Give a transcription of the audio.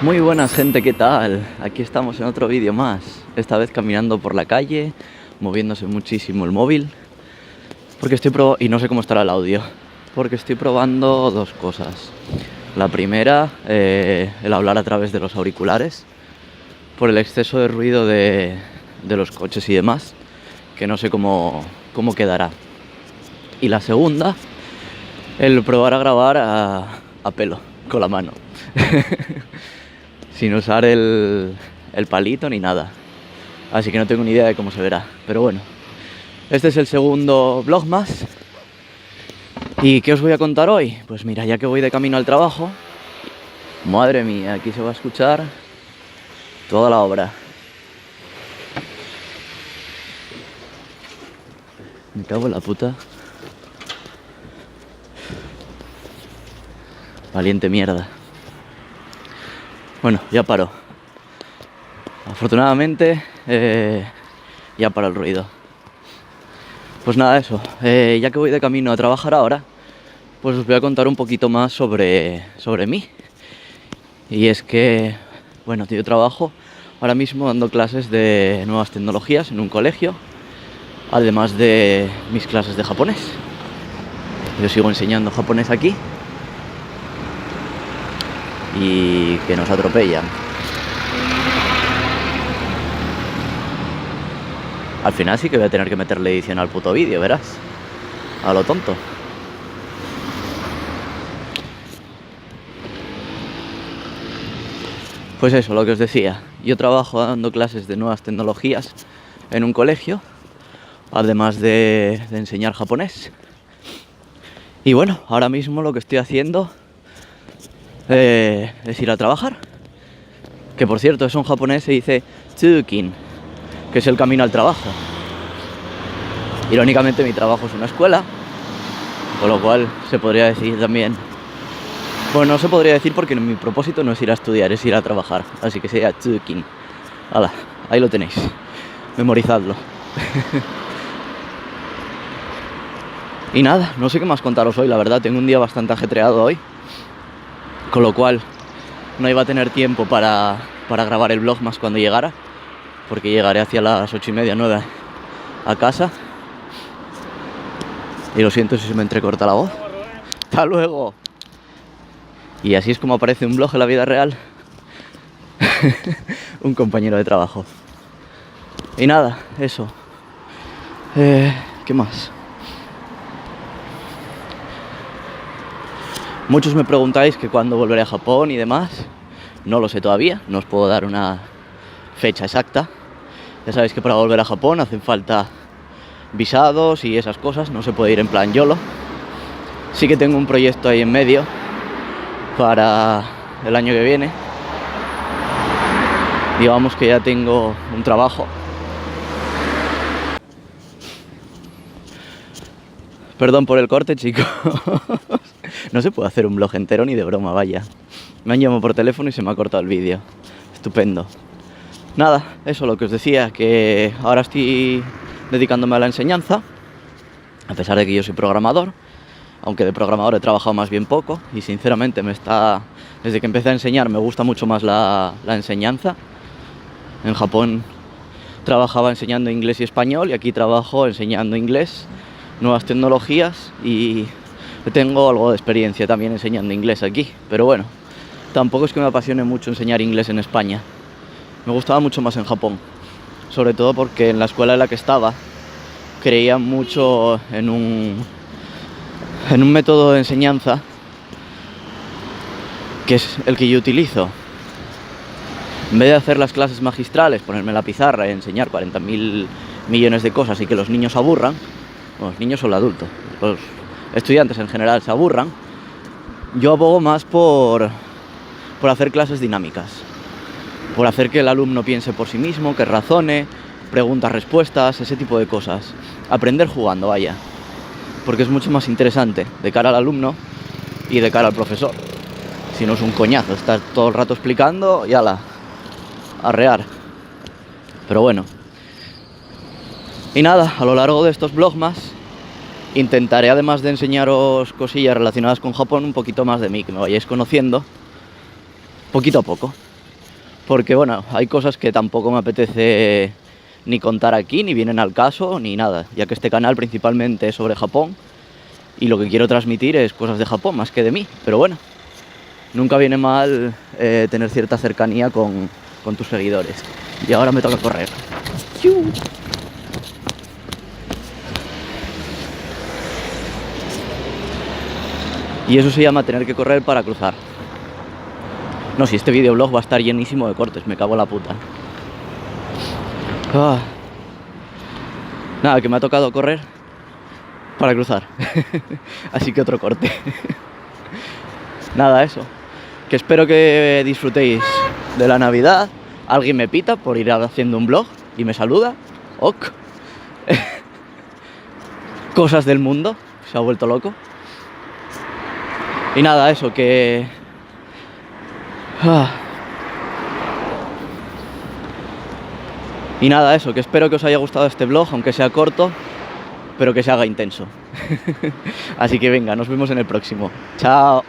Muy buenas gente, ¿qué tal? Aquí estamos en otro vídeo más. Esta vez caminando por la calle, moviéndose muchísimo el móvil. Porque estoy probando, y no sé cómo estará el audio, porque estoy probando dos cosas. La primera, el hablar a través de los auriculares, por el exceso de ruido de los coches y demás, que no sé cómo quedará. Y la segunda, el probar a grabar a pelo, con la mano. Sin usar el palito ni nada. Así que no tengo ni idea de cómo se verá. Pero bueno, este es el segundo vlog más. ¿Y qué os voy a contar hoy? Pues mira, ya que voy de camino al trabajo, madre mía, aquí se va a escuchar toda la obra. Me cago en la puta. Valiente mierda. Bueno, ya paró. Afortunadamente, ya paró el ruido. Pues nada, eso. Ya que voy de camino a trabajar ahora, pues os voy a contar un poquito más sobre mí. Y es que, bueno, yo trabajo ahora mismo dando clases de nuevas tecnologías en un colegio, además de mis clases de japonés. Yo sigo enseñando japonés aquí y que nos atropellan. Al final sí que voy a tener que meterle edición al puto vídeo, verás. A lo tonto. Pues eso, lo que os decía. Yo trabajo dando clases de nuevas tecnologías en un colegio, además de enseñar japonés. Y bueno, ahora mismo lo que estoy haciendo es ir a trabajar. Que por cierto, eso en japonés se dice tsukin, que es el camino al trabajo. Irónicamente mi trabajo es una escuela, con lo cual se podría decir también... Bueno, no se podría decir porque mi propósito no es ir a estudiar, es ir a trabajar. Así que sería tsukin. Hala, ahí lo tenéis. Memorizadlo. Y nada, no sé qué más contaros hoy, la verdad. Tengo un día bastante ajetreado hoy, con lo cual no iba a tener tiempo para grabar el vlog más cuando llegara, porque llegaré hacia las 8:30, 9 a casa. Y lo siento si se me entrecorta la voz. ¡Hasta luego! Y así es como aparece un vlog en la vida real. Un compañero de trabajo. Y nada, eso. ¿Qué más? Muchos me preguntáis que cuándo volveré a Japón y demás. No lo sé todavía, no os puedo dar una fecha exacta. Ya sabéis que para volver a Japón hacen falta visados y esas cosas, no se puede ir en plan YOLO. Sí que tengo un proyecto ahí en medio para el año que viene. Digamos que ya tengo un trabajo. Perdón por el corte, chicos. No se puede hacer un vlog entero ni de broma, vaya. Me han llamado por teléfono y se me ha cortado el vídeo. Estupendo. Nada, eso lo que os decía, que ahora estoy dedicándome a la enseñanza, a pesar de que yo soy programador, aunque de programador he trabajado más bien poco, y sinceramente desde que empecé a enseñar me gusta mucho más la enseñanza. En Japón trabajaba enseñando inglés y español, y aquí trabajo enseñando inglés, nuevas tecnologías, y tengo algo de experiencia también enseñando inglés aquí. Pero bueno, tampoco es que me apasione mucho enseñar inglés en España. Me gustaba mucho más en Japón, sobre todo porque en la escuela en la que estaba creía mucho en un método de enseñanza que es el que yo utilizo. En vez de hacer las clases magistrales, ponerme la pizarra y enseñar 40.000 millones de cosas y que los niños aburran, bueno, los niños o los adultos, los estudiantes en general se aburran, yo abogo más por hacer clases dinámicas, por hacer que el alumno piense por sí mismo, que razone, preguntas, respuestas, ese tipo de cosas. Aprender jugando, vaya. Porque es mucho más interesante de cara al alumno y de cara al profesor. Si no es un coñazo, estás todo el rato explicando y ala, arrear. Pero bueno. Y nada, a lo largo de estos vlogs más intentaré, además de enseñaros cosillas relacionadas con Japón, un poquito más de mí, que me vayáis conociendo poquito a poco. porque bueno, hay cosas que tampoco me apetece ni contar aquí, ni vienen al caso, ni nada, ya que este canal principalmente es sobre Japón y lo que quiero transmitir es cosas de Japón más que de mí, pero bueno, nunca viene mal tener cierta cercanía con tus seguidores. Y ahora me toca correr. Y eso se llama tener que correr para cruzar. No, si este videoblog va a estar llenísimo de cortes, me cago en la puta. Nada, que me ha tocado correr para cruzar. Así que otro corte. Nada, eso. Que espero que disfrutéis de la Navidad. Alguien me pita por ir haciendo un blog y me saluda. Ok. Cosas del mundo. Se ha vuelto loco. Y nada, eso, que... Y nada, eso, que espero que os haya gustado este vlog, aunque sea corto, pero que se haga intenso. Así que venga, nos vemos en el próximo. Chao.